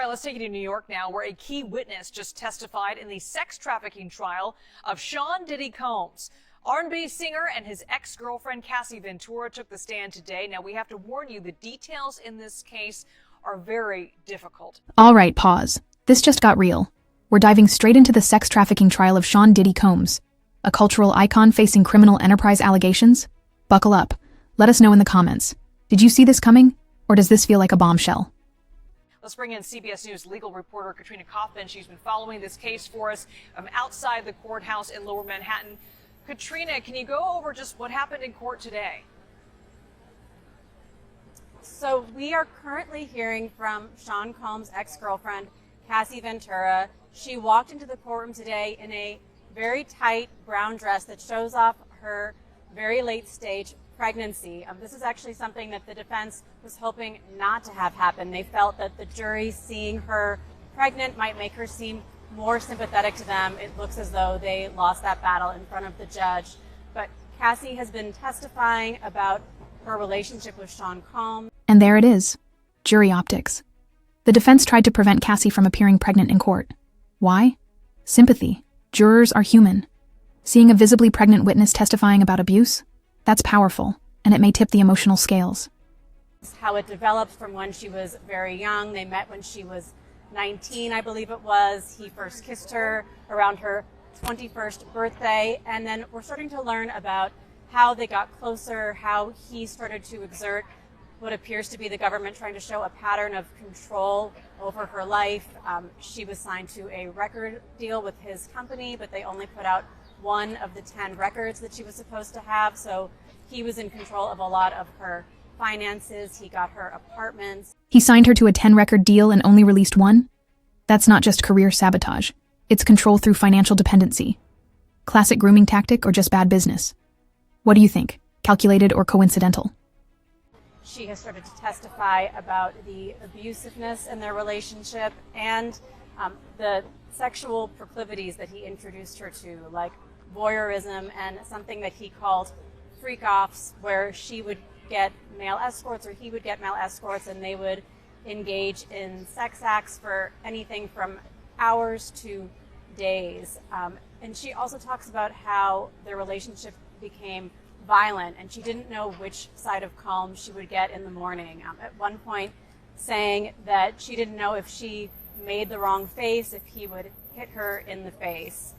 All right, let's take you to New York now, where a key witness just testified in the sex trafficking trial of Sean Diddy Combs. R&B singer and his ex-girlfriend Cassie Ventura took the stand today. Now, we have to warn you, the details in this case are very difficult. All right, pause. This just got real. We're diving straight into the sex trafficking trial of Sean Diddy Combs, a cultural icon facing criminal enterprise allegations. Buckle up. Let us know in the comments. Did you see this coming, or does this feel like a bombshell? Let's bring in CBS News legal reporter Katrina Kaufman. She's been following this case for us outside the courthouse in Lower Manhattan. Katrina, can you go over just what happened in court today? So we are currently hearing from Sean Combs' ex-girlfriend, Cassie Ventura. She walked into the courtroom today in a very tight brown dress that shows off her very late stage pregnancy. This is actually something that the defense was hoping not to have happen. They felt that the jury seeing her pregnant might make her seem more sympathetic to them. It looks as though they lost that battle in front of the judge. But Cassie has been testifying about her relationship with Sean Combs. And there it is. Jury optics. The defense tried to prevent Cassie from appearing pregnant in court. Why? Sympathy. Jurors are human. Seeing a visibly pregnant witness testifying about abuse? That's powerful, and it may tip the emotional scales. How it developed from when she was very young. They met when she was 19, I believe it was. He first kissed her around her 21st birthday, and then we're starting to learn about how they got closer, how he started to exert what appears to be the government trying to show a pattern of control over her life. She was signed to a record deal with his company, but they only put out one of the 10 records that she was supposed to have. So he was in control of a lot of her finances. He got her apartments. He signed her to a 10-record deal and only released one? That's not just career sabotage. It's control through financial dependency. Classic grooming tactic or just bad business? What do you think? Calculated or coincidental? She has started to testify about the abusiveness in their relationship and the sexual proclivities that he introduced her to, like voyeurism and something that he called freak-offs, where she would get male escorts or he would get male escorts, and they would engage in sex acts for anything from hours to days. And she also talks about how their relationship became violent, and she didn't know which side of Combs she would get in the morning. At one point saying that she didn't know if she made the wrong face, if he would hit her in the face.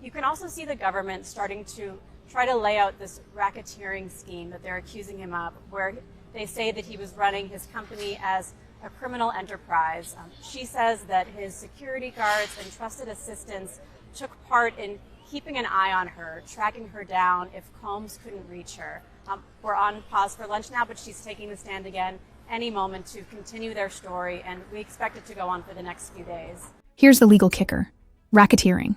You can also see the government starting to try to lay out this racketeering scheme that they're accusing him of, where they say that he was running his company as a criminal enterprise. She says that his security guards and trusted assistants took part in keeping an eye on her, tracking her down if Combs couldn't reach her. We're on pause for lunch now, but she's taking the stand again any moment to continue their story, and we expect it to go on for the next few days. Here's the legal kicker. Racketeering.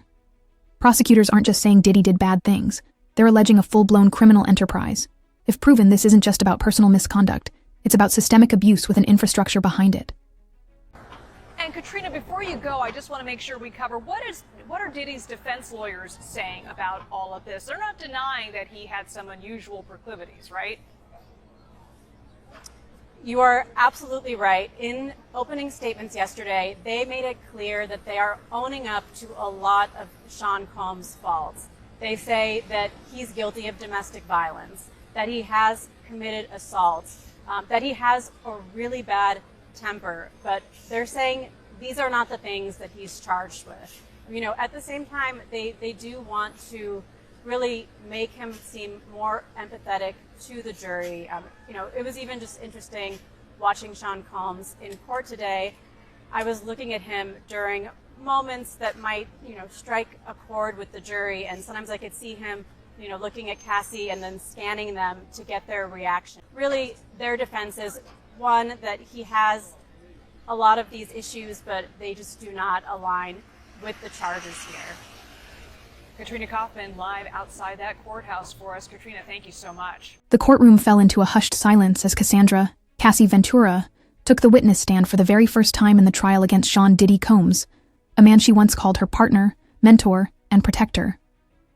Prosecutors aren't just saying Diddy did bad things. They're alleging a full-blown criminal enterprise. If proven, this isn't just about personal misconduct. It's about systemic abuse with an infrastructure behind it. And Katrina, before you go, I just want to make sure we cover what are Diddy's defense lawyers saying about all of this? They're not denying that he had some unusual proclivities, right? You are absolutely right. In opening statements yesterday, they made it clear that they are owning up to a lot of Sean Combs' faults. They say that he's guilty of domestic violence, that he has committed assaults, that he has a really bad temper, but they're saying these are not the things that he's charged with. You know, at the same time, they do want to really make him seem more empathetic to the jury. You know, it was even just interesting watching Sean Combs in court today. I was looking at him during moments that might, you know, strike a chord with the jury, and sometimes I could see him, you know, looking at Cassie and then scanning them to get their reaction. Really, their defense is, one, that he has a lot of these issues, but they just do not align with the charges here. Katrina Kaufman live outside that courthouse for us. Katrina, thank you so much. The courtroom fell into a hushed silence as Cassie Ventura, took the witness stand for the very first time in the trial against Sean Diddy Combs, a man she once called her partner, mentor, and protector.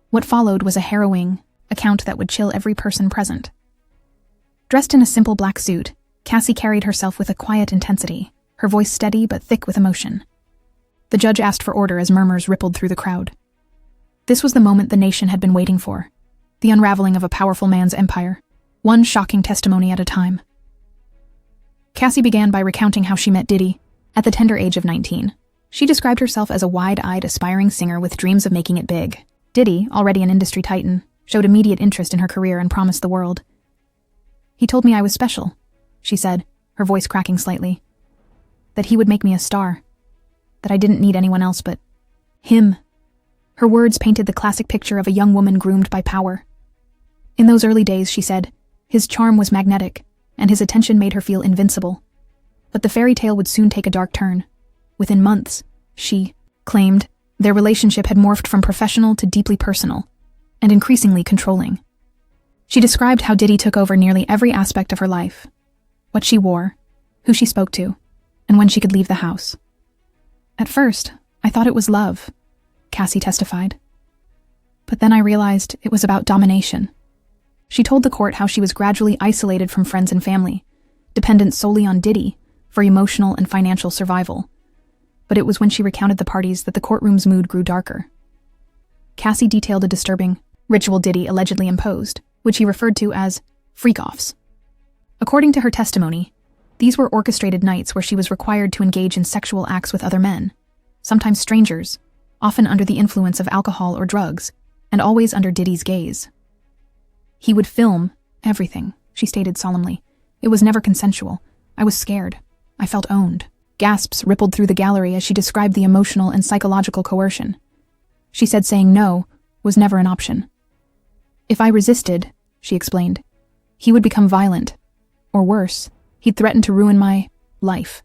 What followed was a harrowing account that would chill every person present. Dressed in a simple black suit, Cassie carried herself with a quiet intensity, her voice steady but thick with emotion. The judge asked for order as murmurs rippled through the crowd. This was the moment the nation had been waiting for, the unraveling of a powerful man's empire, one shocking testimony at a time. Cassie began by recounting how she met Diddy at the tender age of 19. She described herself as a wide-eyed, aspiring singer with dreams of making it big. Diddy, already an industry titan, showed immediate interest in her career and promised the world. "He told me I was special," she said, her voice cracking slightly. "That he would make me a star. That I didn't need anyone else but him." Her words painted the classic picture of a young woman groomed by power. In those early days, she said, his charm was magnetic, and his attention made her feel invincible. But the fairy tale would soon take a dark turn. Within months, she claimed, their relationship had morphed from professional to deeply personal, and increasingly controlling. She described how Diddy took over nearly every aspect of her life: what she wore, who she spoke to, and when she could leave the house. "At first, I thought it was love," Cassie testified. "But then I realized it was about domination." She told the court how she was gradually isolated from friends and family, dependent solely on Diddy for emotional and financial survival. But it was when she recounted the parties that the courtroom's mood grew darker. Cassie detailed a disturbing ritual Diddy allegedly imposed, which he referred to as freak-offs. According to her testimony, these were orchestrated nights where she was required to engage in sexual acts with other men, sometimes strangers, often under the influence of alcohol or drugs, and always under Diddy's gaze. "He would film everything," she stated solemnly. "It was never consensual. I was scared. I felt owned." Gasps rippled through the gallery as she described the emotional and psychological coercion. She said saying no was never an option. "If I resisted," she explained, "he would become violent. Or worse, he'd threaten to ruin my life."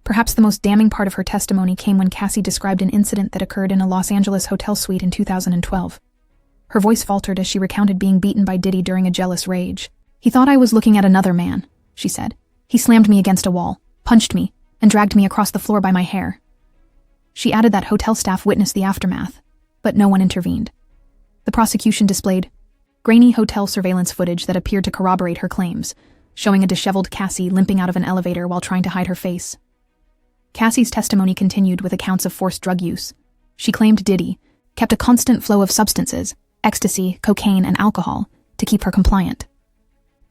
Perhaps the most damning part of her testimony came when Cassie described an incident that occurred in a Los Angeles hotel suite in 2012. Her voice faltered as she recounted being beaten by Diddy during a jealous rage. "He thought I was looking at another man," she said. "He slammed me against a wall, punched me, and dragged me across the floor by my hair." She added that hotel staff witnessed the aftermath, but no one intervened. The prosecution displayed grainy hotel surveillance footage that appeared to corroborate her claims, showing a disheveled Cassie limping out of an elevator while trying to hide her face. Cassie's testimony continued with accounts of forced drug use. She claimed Diddy kept a constant flow of substances, ecstasy, cocaine, and alcohol, to keep her compliant.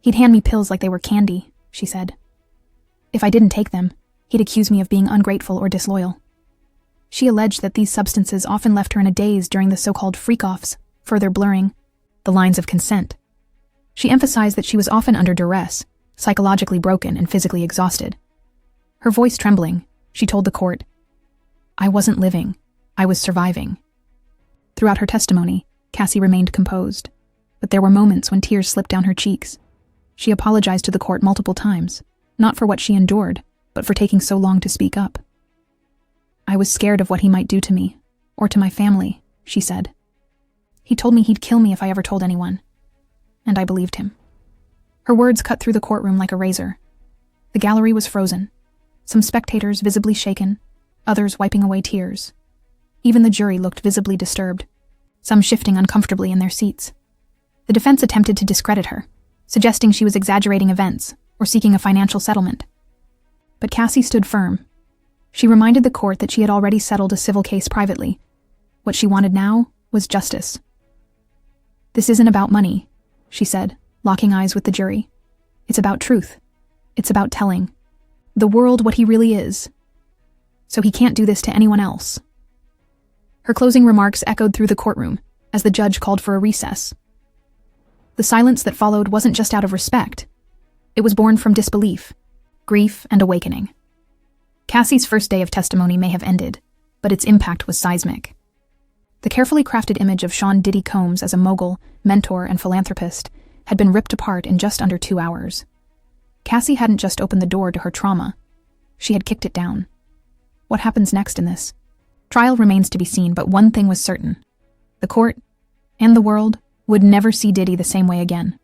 "He'd hand me pills like they were candy," she said. "If I didn't take them, he'd accuse me of being ungrateful or disloyal." She alleged that these substances often left her in a daze during the so-called freak-offs, further blurring the lines of consent. She emphasized that she was often under duress, psychologically broken and physically exhausted. Her voice trembling, she told the court, "I wasn't living, I was surviving." Throughout her testimony, Cassie remained composed, but there were moments when tears slipped down her cheeks. She apologized to the court multiple times, not for what she endured, but for taking so long to speak up. "I was scared of what he might do to me, or to my family," she said. "He told me he'd kill me if I ever told anyone, and I believed him." Her words cut through the courtroom like a razor. The gallery was frozen, some spectators visibly shaken, others wiping away tears. Even the jury looked visibly disturbed, some shifting uncomfortably in their seats. The defense attempted to discredit her, suggesting she was exaggerating events or seeking a financial settlement. But Cassie stood firm. She reminded the court that she had already settled a civil case privately. What she wanted now was justice. "This isn't about money," she said, locking eyes with the jury. "It's about truth. It's about telling the world what he really is. So he can't do this to anyone else." Her closing remarks echoed through the courtroom as the judge called for a recess. The silence that followed wasn't just out of respect. It was born from disbelief, grief, and awakening. Cassie's first day of testimony may have ended, but its impact was seismic. The carefully crafted image of Sean Diddy Combs as a mogul, mentor, and philanthropist had been ripped apart in just under 2 hours. Cassie hadn't just opened the door to her trauma. She had kicked it down. What happens next in this trial remains to be seen, but one thing was certain. The court and the world would never see Diddy the same way again.